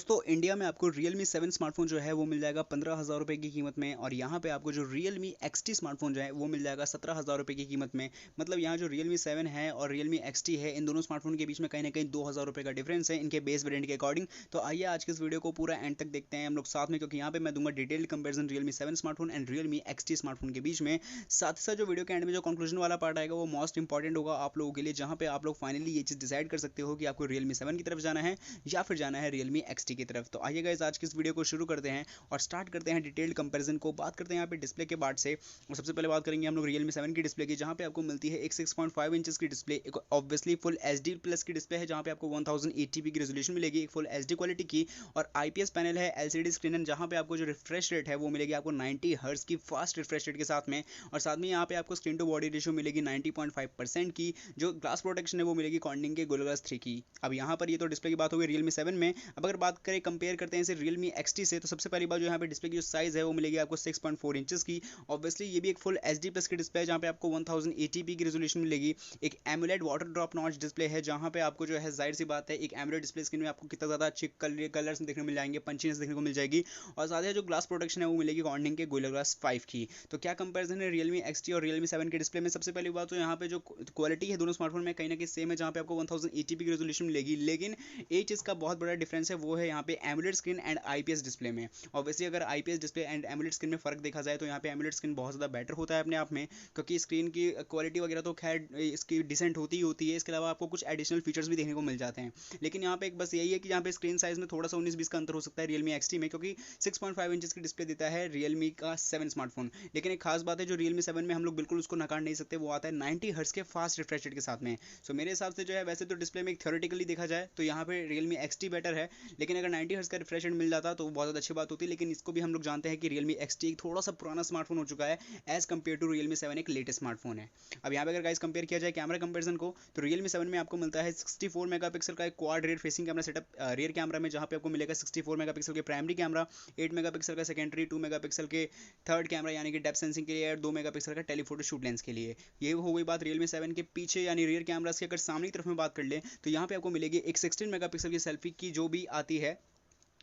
दोस्तों इंडिया में आपको Realme 7 स्मार्टफोन जो है वो मिल जाएगा 15,000 रुपये की कीमत में, और यहाँ पे आपको जो Realme XT स्मार्टफोन जो है वो मिल जाएगा 17,000 रुपये की कीमत में। मतलब यहाँ जो Realme 7 है और Realme XT है, इन दोनों स्मार्टफोन के बीच में कहीं ना कहीं 2,000 रुपये का डिफरेंस है इनके बेस वेरिएंट के अकॉर्डिंग। तो आइए आज के इस वीडियो को पूरा एंड तक देखते हैं हम लोग साथ में, क्योंकि यहाँ पे मैं दूंगा detailed comparison Realme 7 smartphone and Realme XT smartphone के बीच में। साथ ही साथ जो वीडियो के एंड में जो कंक्लूजन वाला पार्ट आएगा वो मोस्ट इंपॉर्टेंट होगा आप लोगों के लिए, जहाँ पे आप लोग फाइनली ये चीज़ डिसाइड कर सकते हो कि आपको Realme 7 की तरफ जाना है या फिर जाना है Realme XT की तरफ। तो आइए गाइस आज की इस वीडियो को शुरू करते हैं और स्टार्ट करते हैं डिटेल्ड कंपैरिजन को। बात करते हैं यहाँ पे डिस्प्ले के पार्ट से, और सबसे पहले बात करेंगे हम लोग Realme 7 की डिस्प्ले की, जहाँ पे आपको मिलती है एक 6.5 इंचेस की डिस्प्ले, एक ऑब्वियसली फुल HD प्लस की डिस्प्ले है, जहाँ पे आपको 1080p की रेजोल्यूशन मिलेगी, एक फुल HD क्वालिटी की, और IPS पैनल है, LCD स्क्रीन है, जहाँ पे आपको जो रिफ्रेश रेट है वो मिलेगी आपको 90 हर्ट्ज की फास्ट रिफ्रेश रेट के साथ में, और साथ में यहाँ पे आपको स्क्रीन टू बॉडी रेशियो मिलेगी 90.5% की। जो ग्लास प्रोटेक्शन है वो मिलेगी कॉर्निंग के गोरिल्ला ग्लास 3 की। अब यहाँ पर ये तो डिस्प्ले की बात हो गई Realme 7 में। अब अगर बात करें कंपेयर करते हैं इसे Realme XT से, तो सबसे पहली बात जो यहाँ पे डिस्प्ले की जो साइज है वो मिलेगी आपको 6.4 इंचेस की। ऑब्वियसली ये भी एक फुल HD प्लस की डिस्प्ले है, जहाँ पे आपको 1080p की रेजोल्यूशन मिलेगी। एक AMOLED water drop notch display है, जहाँ पे आपको जो है जाहिर सी बात है एक एमुलेट डिस्प्ले स्क्रीन में आपको कितना ज़्यादा अच्छे कलर्स देखने को मिल जाएंगे, पंचीनेस देखने को मिल जाएगी, और साथ ही जो ग्लास प्रोटेक्शन है वो मिलेगी कॉर्निंग के गोरिल्ला ग्लास 5 की। तो क्या कंपेरिजन है Realme XT और Realme 7 के डिस्प्ले में? सबसे पहली बात तो यहाँ पे जो क्वालिटी है दोनों स्मार्टफोन में कहीं ना कहीं सेम है, जहाँ पे आपको 1080p की रेजोल्यूशन मिलेगी, लेकिन एक चीज़ का बहुत बड़ा डिफरेंस है वो है यहाँ पे AMOLED screen and IPS display में। ऑब्वियसली अगर IPS display and AMOLED screen में फ़र्क देखा जाए तो यहाँ पे एमुलेट स्क्रीन बहुत ज़्यादा बेटर होता है अपने आप में, क्योंकि स्क्रीन की क्वालिटी वगैरह तो खैर इसकी डिसेंट होती ही होती है, इसके अलावा आपको कुछ एडिशनल फीचर्स भी देखने को मिल जाते हैं। लेकिन यहाँ पे एक बस यही है कि यहाँ पे स्क्रीन साइज में थोड़ा सा 19-20 का अंतर हो सकता है Realme XT में, क्योंकि 6.5 इंचेस की डिस्प्ले देता है Realme का 7 स्मार्टफोन। लेकिन एक खास बात है जो Realme 7 में हम लोग बिल्कुल उसको नकार नहीं सकते, वो आता है 90 हर्ट्ज के फास्ट रिफ्रेश रेट के साथ में। सो मेरे हिसाब से जो है वैसे तो डिस्प्ले में एक थ्योरेटिकली देखा जाए तो यहाँ पे Realme XT बेटर है, लेकिन अगर 90 हर्ट्ज का रिफ्रेश रेट मिल जाता तो बहुत ज़्यादा अच्छी बात होती। लेकिन इसको भी हम लोग जानते हैं कि Realme XT एक थोड़ा सा पुराना स्मार्टफोन हो चुका है एज कम्पेयर टू Realme 7 एक लेटेस्ट स्मार्टफोन है। अब यहाँ पे अगर गाइस कंपेयर किया जाए कैमरा कंपेरिजन को, तो Realme 7 में आपको मिलता है 64 मेगापिक्सल का एक quad rear facing camera setup rear camera में, जहाँ पे आपको मिलेगा 64 मेगापिक्सल के प्राइमरी कैमरा, 8 मेगापिक्सल का सेकेंडरी, 2 मेगापिक्सल के थर्ड कैमरा यानी कि डेप्थ सेंसिंग के लिए, और 2 मेगापिक्सल का टेलीफोटो शूट लेंस के लिए। ये हो गई बात Realme 7 के पीछे यानी रियर कैमरास की। अगर सामने की तरफ में बात कर ले तो यहाँ पे आपको मिलेगी एक 16 मेगापिक्सल की सेल्फी की जो भी आती है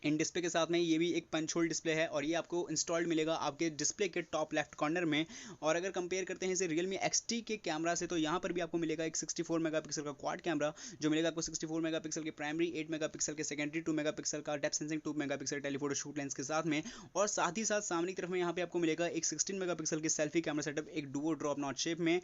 इन डिस्प्ले के साथ में। ये भी एक पंच होल डिस्प्ले है और ये आपको इंस्टॉल्ड मिलेगा आपके डिस्प्ले के टॉप लेफ्ट कॉर्नर में। और अगर कंपेयर करते हैं इसे Realme XT के कैमरा से, तो यहाँ पर भी आपको मिलेगा एक 64 मेगापिक्सल का क्वाड कैमरा, जो मिलेगा आपको 64 मेगापिक्सल के प्राइमरी, 8 मेगापिक्सल के सेकेंडरी, 2 मेगापिक्सल का depth sensing, 2 megapixel telephoto shoot lens के साथ में। और साथ ही साथ सामने की तरफ में यहाँ पे आपको मिलेगा एक 16 मेगापिक्सल की सेल्फी कैमरा सेटअप एक डुओ ड्रॉप नॉच शेप में।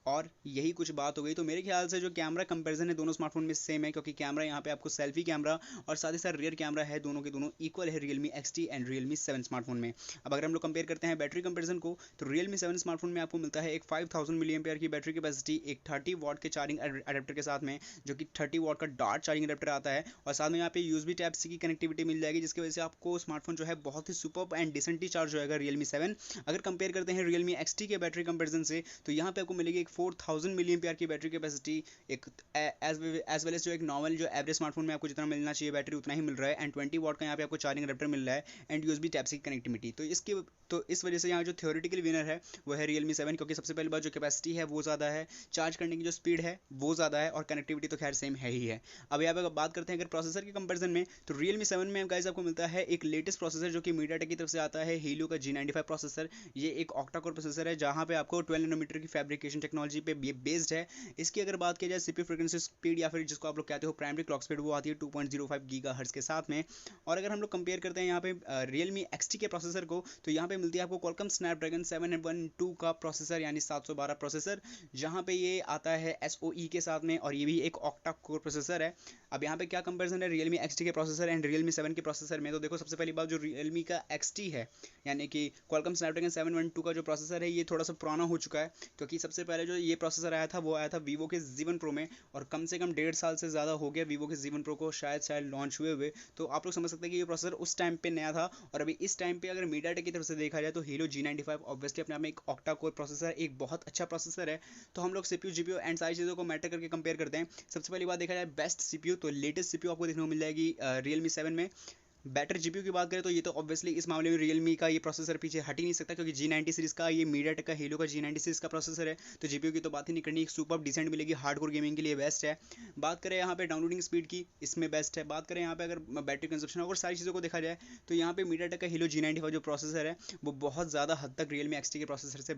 और यही कुछ बात हो गई। तो मेरे ख्याल से जो कैमरा कंपैरिजन है दोनों स्मार्टफोन में सेम है, क्योंकि कैमरा यहाँ पे आपको सेल्फी कैमरा और साथ ही साथ रियर कैमरा है, दोनों के दोनों इक्वल है Realme XT and Realme 7 smartphone में। अब अगर हम लोग कंपेयर करते हैं बैटरी कंपैरिजन को, तो Realme 7 स्मार्टफोन में आपको मिलता है एक 5000 मिली एम्पेयर की बैटरी कैपेसिटी, एक 30 वाट के चार्जिंग अडेप्टर के साथ में, जो कि 30 वाट का डार्ट चार्जिंग अडेप्टर आता है, और साथ में यहाँ पे USB Type-C की कनेक्टिविटी मिल जाएगी, जिसकी वजह से आपको स्मार्टफोन जो है बहुत ही सुपर एंड डिसेंटली चार्ज होगा Realme 7। अगर कंपेयर करते हैं Realme XT के बैटरी कंपेरिजन से, तो यहाँ पे आपको मिलेगी एक 4000 मिली एम्पेयर की बैटरी कैपेसिटी, एक एज वेल एज जो एक नॉर्मल जो एवरेज स्मार्टफोन में आपको जितना मिलना चाहिए बैटरी उतना ही मिल रहा है, एंड 20 वाट का यहाँ पे आपको चार्जिंग अडेप्टर मिल रहा है, एंड USB Type-C की कनेक्टिविटी। तो इस वजह से यहाँ जो थ्योरेटिकल विनर है वो है Realme 7, क्योंकि सबसे पहली बात जो कैपेसिटी है वो ज़्यादा है, चार्ज करने की जो स्पीड है वो ज़्यादा है, और कनेक्टिविटी तो खैर सेम है ही है। अब यहाँ पे बात करते हैं अगर प्रोसेसर के कंपेरिजन में, तो Realme 7 में गाइस आपको मिलता है एक लेटेस्ट प्रोसेसर जो कि MediaTek की तरफ से आता है, Helio का G95 प्रोसेसर। ये एक ऑक्टा कोर प्रोसेसर है, जहाँ पे आपको 12 नैनोमीटर की फैब्रिकेशन टेक्नोलॉजी पे बेस्ड है। इसकी अगर बात की जाए CPU फ्रीक्वेंसी स्पीड या फिर जिसको आप लोग कहते हो प्राइमरी क्लॉक स्पीड, वो आती है 2.05 गीगाहर्ट्ज़ के साथ में। और अगर हम लोग कंपेयर करते हैं यहाँ पे Realme XT के प्रोसेसर को, तो यहाँ पे मिलती है आपको Qualcomm Snapdragon 712 का प्रोसेसर यानी 712 प्रोसेसर, जहाँ पे ये आता है SoE के साथ में, और ये भी एक ऑक्टा कोर प्रोसेसर है। अब यहाँ पे क्या कंपैरिजन है Realme XT के प्रोसेसर एंड Realme 7 के प्रोसेसर में, तो देखो सबसे पहली बात जो Realme का XT है यानी कि Qualcomm Snapdragon 712 का जो प्रोसेसर है ये थोड़ा सा पुराना हो चुका है, क्योंकि सबसे पहले जो ये प्रोसेसर आया था वो आया था Vivo के Z1 Pro में, और कम से कम 1.5 साल से ज़्यादा हो गया Vivo के Z1 Pro को शायद लॉन्च हुए। तो आप लोग समझ सकते हैं कि ये प्रोसेसर उस टाइम पे नया था। और अभी इस टाइम पे अगर MediaTek की तरफ से देखा जाए तो Helio G95 ऑब्वियसली अपने आप में एक ऑक्टा कोर प्रोसेसर, एक बहुत अच्छा प्रोसेसर है। तो हम लोग CPU GPU एंड सारी चीज़ों को मैटर करके कंपेयर करते हैं। सबसे पहली बात देखा जाए बेस्ट CPU, तो लेटेस्ट CPU आपको देखने को मिल जाएगी Realme 7 में। बेटर जीपीयू की बात करें तो ये तो ऑब्वियसली इस मामले में रियलमी का ये प्रोसेसर पीछे हट ही नहीं सकता, क्योंकि G90 सीरीज का ये मीडियाटेक का हीलो का G90 सीरीज का प्रोसेसर है। तो जीपीयू की तो बात ही नहीं करनी, एक सुपर डिसेंट मिलेगी, हार्डकोर गेमिंग के लिए बेस्ट है। बात करें यहाँ पे डाउनलोडिंग स्पीड की, इसमें बेस्ट है। बात करें यहाँ पे अगर बैटरी कंजप्शन और सारी चीज़ों को देखा जाए तो यहाँ पे मीडियाटेक का हीलो G90 का जो प्रोसेसर है वो बहुत ज़्यादा हद तक रियलमी एक्सटी के प्रोसेसर से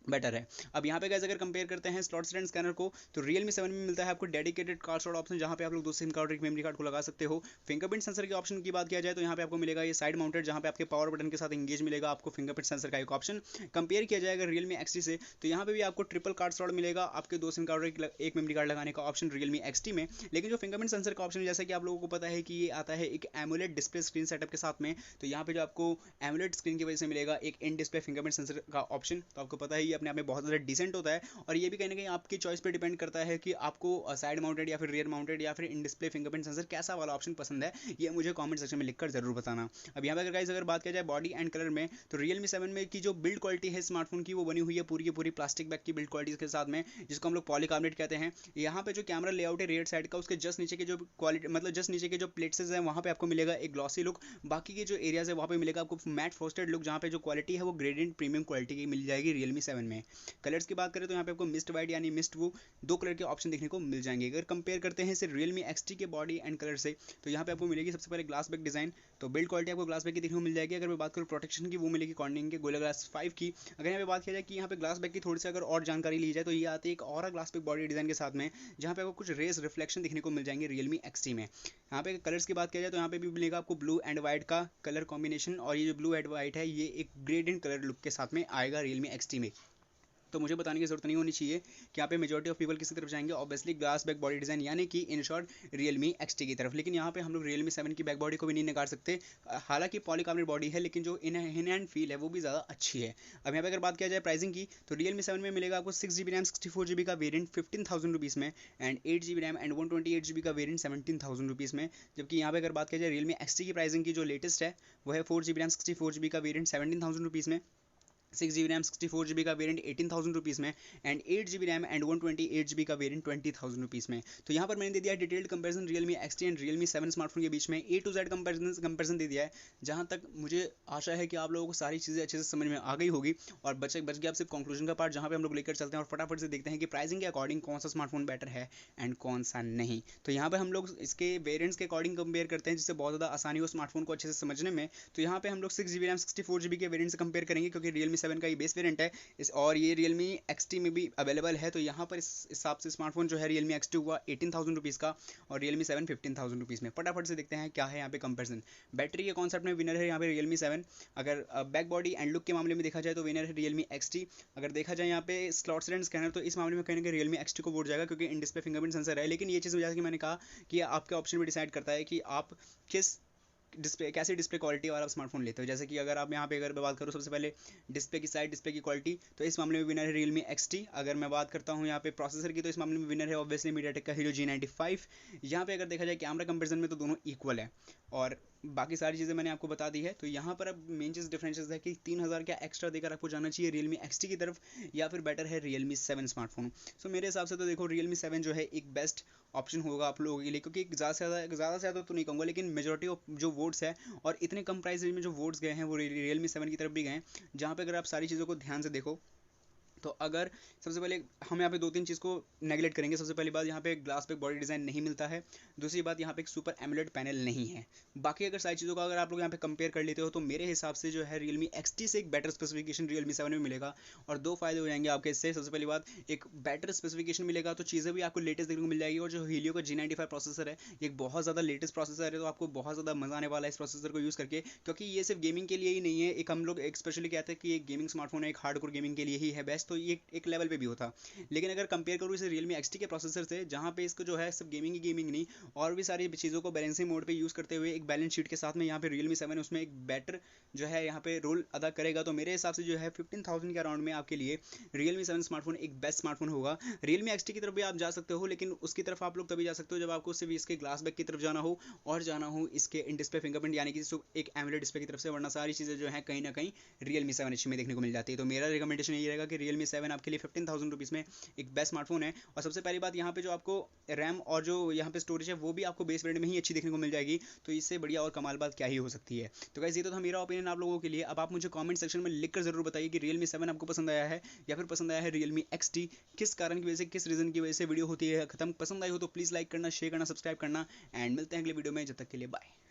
बेटर है। अब यहाँ पे गाइस अगर कंपेयर करते हैं स्लॉट एंड स्कैनर को, तो Realme 7 में मिलता है आपको डेडिकेटेड कार्ड स्लॉट ऑप्शन, जहाँ पे आप लोग 2 सिम कार्ड और एक मेमोरी कार्ड को लगा सकते हो। फिंगरप्रिंट सेंसर के ऑप्शन की बात किया जाए तो यहाँ पे आपको मिलेगा ये साइड माउंटेड, जहाँ पे आपके पावर बटन के साथ इंगेज मिलेगा आपको फिंगरप्रिंट सेंसर का एक ऑप्शन। कंपेयर किया जाएगा Realme XT से, तो यहाँ पे भी आपको ट्रिपल कार्ड स्लॉट मिलेगा, आपके 2 सिम कार्ड और एक मेमोरी कार्ड लगाने का ऑप्शन Realme XT में। लेकिन जो फिंगरप्रिंट सेंसर का ऑप्शन, जैसा कि आप लोगों को पता है कि ये आता है एक एमोलेड डिस्प्ले स्क्रीन सेटअप के साथ में, तो यहाँ पे जो आपको एमोलेड स्क्रीन की वजह से मिलेगा एक इन डिस्प्ले फिंगरप्रिंट सेंसर का ऑप्शन, तो आपको पता है ये अपने आप में बहुत ज़्यादा डिसेंट होता है। और ये भी कहीं ना कहीं आपकी चॉइस पे डिपेंड करता है कि आपको साइड माउंटेड या फिर रियर माउंटेड या फिर इन डिस्प्ले फिंगरप्रिंट सेंसर कैसा वाला ऑप्शन पसंद है, ये मुझे कमेंट सेक्शन में लिखकर जरूर बताना। अब यहाँ पे गाइस अगर बात किया जाए बॉडी एंड कलर में, तो Realme 7 में की जो बिल्ड क्वालिटी है स्मार्टफोन की, वो बनी हुई है पूरी की पूरी प्लास्टिक बैग की बिल्ड क्वालिटी के साथ में, जिसको हम लोग पॉलीकार्बोनेट कहते हैं। यहाँ पे जो कैमरा लेआउट है रेयर साइड का, उसके जस्ट नीचे के जो क्वालिटी मतलब जस्ट नीचे के जो प्लेट्स हैं वहाँ पे आपको मिलेगा एक ग्लॉसी लुक। बाकी के जो एरियाज है वहाँ पे मिलेगा आपको मैट फ्रोस्टेड लुक, जहाँ पे जो क्वालिटी है वो ग्रेडियंट प्रीमियम क्वालिटी की मिल जाएगी Realme 7 में। कलर्स की बात करें तो यहाँ पे आपको मिस्ट वाइट यानी मिस्ट वो 2 कलर के ऑप्शन देखने को मिल जाएंगे। अगर कंपेयर करते हैं इसे Realme XT के बॉडी एंड कलर से, तो यहाँ पे आपको मिलेगी सबसे पहले ग्लास बैक डिजाइन, तो बिल्ड क्वालिटी आपको ग्लास बैक की देखने को मिल जाएगी। अगर मैं बात करूँ प्रोटेक्शन की, वो मिलेगी कॉर्निंग के गोरिल्ला ग्लास 5 की। अगर यहाँ पे बात किया जाए कि यहाँ पे ग्लास बैक की थोड़ी सी अगर और जानकारी ली जाए, तो ये आती है एक और ग्लास बैक बॉडी डिजाइन के साथ में, जहाँ पे आपको कुछ रेस रिफ्लेक्शन देखने को मिल जाएंगे Realme XT में। यहाँ पे कलर्स की बात किया जाए तो यहाँ पे भी मिलेगा आपको ब्लू एंड व्हाइट का कलर कॉम्बिनेशन, और ये जो ब्लू एंड व्हाइट है ये एक ग्रेडियंट कलर लुक के साथ में आएगा Realme XT में। तो मुझे बताने की जरूरत नहीं होनी चाहिए कि यहाँ पे मेजॉरिटी ऑफ पीपल किसी तरफ जाएंगे, obviously glass back body design यानी कि इन शॉर्ट Realme XT की तरफ। लेकिन यहाँ पे हम लोग Realme 7 की बैक बॉडी को भी नहीं नकार सकते, हालांकि पॉलीकार्बोनेट बॉडी है, लेकिन जो इन हैंड फील है वो भी ज़्यादा अच्छी है। अब यहाँ पे अगर बात किया जाए प्राइसिंग की, तो Realme 7 में मिलेगा आपको 6GB रैम 64GB का वेरियंट 15,000 रुपीज़ में, and 8GB RAM and 128GB का वेरियंट 17,000 रुपीज़ में। जबकि यहाँ पे अगर बात किया जाए Realme XT की प्राइसिंग की जो लेटेस्ट है वो है 4GB रैम 64GB का वेरियंट 17,000 रुपीज़ में, 6GB रैम 64GB का वेरियंट 18,000 रुपीज़ में, and 8GB RAM and 128GB का वेरियंट 20,000 रुपीज़ में। तो यहाँ पर मैंने दे दिया detailed comparison Realme XT and Realme 7 smartphone के बीच में, A to Z कंपैरिजन दे दिया है। जहाँ तक मुझे आशा है कि आप लोगों को सारी चीज़ें अच्छे से समझ में आ गई होगी, और बच गया अब सिर्फ कंक्लूजन का पार्ट, जहाँ पे हम लोग लेकर चलते हैं और फटाफट से देखते हैं कि प्राइसिंग के अकॉर्डिंग कौन सा स्मार्टफोन बेटर है एंड कौन सा नहीं। तो यहाँ पर हम लोग इसके वेरियंट्स के अकॉर्डिंग कंपेयर करते हैं, जिससे बहुत ज़्यादा आसानी हो स्मार्टफोन को अच्छे से समझने में। तो यहाँ पे हम लोग 6GB रैम 64GB के वेरियंट से कंपेयर करेंगे, क्योंकि Realme 7 का ये बेस वेरियंट है और ये Realme XT में भी अवेलेबल है। तो यहाँ पर इस हिसाब से स्मार्टफोन जो है Realme XT हुआ 18,000 रुपीज़ का, और Realme 7 15,000 रुपीज़ में। फटाफट से देखते हैं क्या है यहाँ पे कंपैरिजन। बैटरी के कॉन्सेप्ट में विनर है यहाँ पे Realme 7। अगर बैक बॉडी एंड लुक के मामले में देखा जाए तो विनर है Realme XT। अगर देखा जाए यहाँ पे स्लॉट्स एंड स्कैनर, तो इस मामले में कहीं ना कहीं Realme XT को वोट जाएगा, क्योंकि इन डिस्प्ले फिंगरप्रिंट सेंसर है। लेकिन ये चीज़ जैसा कि मैंने कहा कि आपके ऑप्शन भी डिसाइड करता है कि आप किस डिस्प्ले कैसी डिस्प्ले क्वालिटी वाला स्मार्टफोन लेते हो। जैसे कि अगर आप यहाँ पे अगर मैं बात करूँ सबसे पहले डिस्प्ले की साइड, डिस्प्ले की क्वालिटी, तो इस मामले में विनर है Realme XT। अगर मैं बात करता हूँ यहाँ पे प्रोसेसर की, तो इस मामले में विनर है ऑब्वियसली मीडियाटेक का हीरो G95। यहाँ पे अगर देखा जाए कैमरा कंपेरिजन में, तो दोनों इक्वल है, और बाकी सारी चीज़ें मैंने आपको बता दी है। तो यहाँ पर अब मेन चीज़ डिफरेंसेस है कि 3,000 क्या एक्स्ट्रा देकर आपको जाना चाहिए Realme XT की तरफ, या फिर बेटर है Realme 7 स्मार्टफोन। सो मेरे हिसाब से तो देखो Realme 7 जो है एक बेस्ट ऑप्शन होगा आप लोगों के लिए, क्योंकि ज़्यादा से ज़्यादा तो नहीं कहूँगा, लेकिन मेजॉरिटी ऑफ जो वोट्स है और इतने कम प्राइस रेंज में जो वोट्स गए हैं वो Realme 7 की तरफ भी गए हैं। जहाँ पे अगर आप सारी चीज़ों को ध्यान से देखो, तो अगर सबसे पहले हम यहाँ पे 2-3 चीज़ को नेगलेक्ट करेंगे। सबसे पहली बात, यहाँ पे ग्लास पे बॉडी डिज़ाइन नहीं मिलता है। दूसरी बात, यहाँ पे एक सुपर एमोलेड पैनल नहीं है। बाकी अगर सारी चीज़ों का अगर आप लोग यहाँ पे कंपेयर कर लेते हो, तो मेरे हिसाब से जो है Realme XT से एक बेटर स्पेसिफिकेशन Realme 7 में मिलेगा, और 2 फायदे हो जाएंगे आपके इससे। सबसे पहली बात, एक बेटर स्पेसिफिकेशन मिलेगा, तो चीज़ें भी आपको लेटेस्ट देखने को मिल जाएगी। और जो हीलियो का G95 प्रोसेसर है, एक बहुत ज़्यादा लेटेस्ट प्रोसेसर है, तो आपको बहुत ज़्यादा मज़ा आने वाला है इस प्रोसेसर को यूज़ करके, क्योंकि ये सिर्फ गेमिंग के लिए ही नहीं है। एक हम लोग एक स्पेशली कहते हैं कि एक गेमिंग स्मार्टफोन है, एक हार्डकोर गेमिंग के लिए ही है बेस्ट, तो ये एक लेवल भी होता। लेकिन अगर कंपेयर करूँ इसे Realme XT के प्रोसेसर से, जहाँ पे इसको जो है सिर्फ गेमिंग नहीं, और भी सारी चीज़ों को बैलेंसिंग मोड पे यूज़ करते हुए एक बैलेंस शीट के साथ में यहाँ पे Realme 7 उसमें एक बेटर जो है यहाँ पे रोल अदा करेगा। तो मेरे हिसाब से जो है 15,000 के अराउंड में आपके लिए Realme 7 स्मार्टफोन एक बेस्ट स्मार्टफोन होगा। Realme XT की तरफ भी आप जा सकते हो, लेकिन उसकी तरफ आप लोग तभी जा सकते हो जब आपको सिर्फ इसके ग्लास बैक की तरफ जाना हो, और जाना हो इसके इन डिस्प्ले फिंगरप्रिंट यानी कि एक एमोलेड डिस्प्ले की तरफ से, वरना सारी चीज़ें जो है कहीं ना कहीं Realme 7 में देखने को मिल जाती है। तो मेरा रिकमेंडेशन यही रहेगा कि Realme Realme 7 आपके लिए 15,000 रुपीज़ में एक बेस्ट स्मार्टफोन है। और सबसे पहली बात यहाँ पे जो आपको रैम और जो यहाँ पे स्टोरेज है वो भी आपको बेस वेरिएंट में ही अच्छी देखने को मिल जाएगी, तो इससे बढ़िया और कमाल बात क्या ही हो सकती है। तो गाइस ये तो था मेरा ओपिनियन आप लोगों के लिए। अब आप मुझे कमेंट सेक्शन में लिखकर जरूर बताइए कि Realme 7 आपको पसंद आया है या फिर पसंद आया है Realme XT, किस कारण की वजह से, किस रीज़न की वजह से वीडियो होती है खत्म। पसंद आई हो तो प्लीज़ लाइक करना, शेयर करना, सब्सक्राइब करना, एंड मिलते हैं अगले वीडियो में। जब तक के लिए बाय।